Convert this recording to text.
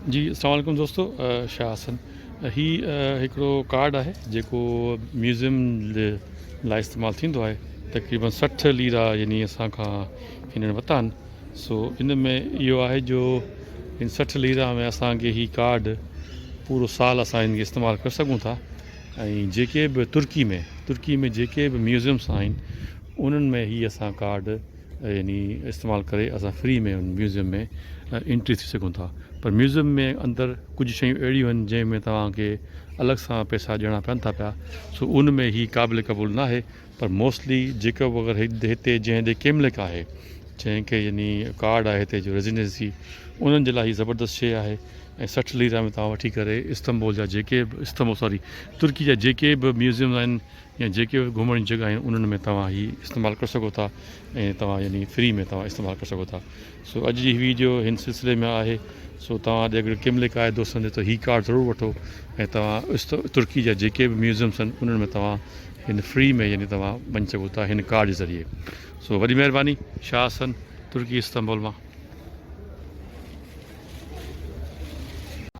जी अस्सलाम वालेकुम दोस्तों, शाह हसन ही हिकिड़ो कार्ड आहे जेको म्यूज़ियम लाइ इस्तेमालु थींदो आहे। तक़रीबन 60 लीरा यानी असांखां हिननि वरिता आहिनि। सो इन में इहो आहे जो हिन 60 लीरा में असांखे ही कार्ड पूरो साल असां हिनखे इस्तेमालु करे सघूं था। ऐं जेके बि तुर्की में जेके बि म्यूज़ियम्स आहिनि उन्हनि में ही असां कार्ड यानी इस्तेमालु करे असां फ्री में उन म्यूज़ियम में एंट्री थी सघूं था। पर म्यूज़ियम में अंदरि कुझु शयूं अहिड़ियूं आहिनि जंहिंमें तव्हांखे अलॻि सां पैसा ॾियणा पवनि था पिया। सो उन में ही क़ाबिल क़बूल न आहे। पर मोस्टली जेको बि अगरि हिते जंहिं ॾे केमलिक आहे, जंहिंखे यानी कार्ड आहे हिते जो रेज़िडेंसी, उन्हनि जे लाइ ही ज़बरदस्त शइ आहे। ऐं 60 लीरा में तव्हां वठी करे इस्तंबुल जा जेके बि तुर्की जा जेके बि म्यूज़ियम आहिनि या जेके बि घुमण जी जॻह आहिनि उन्हनि में तव्हां ही इस्तेमालु करे सघो था ऐं तव्हां यानी फ्री में तव्हां इस्तेमालु करे सघो था। सो अॼु जी वीडियो हिन सिलसिले में आहे। सो तव्हां ॾे अगरि केमलिक आहे दोस्तनि त ही कार्ड ज़रूरु वठो ऐं तव्हां तुर्की जा जेके बि म्यूज़ियम्स आहिनि उन्हनि में तव्हां हिन फ्री में यानी तव्हां वञी सघो था हिन कार्ड जे ज़रिए। सो वॾी महिरबानी, शाह हसन, तुर्की इस्तंबुल मां।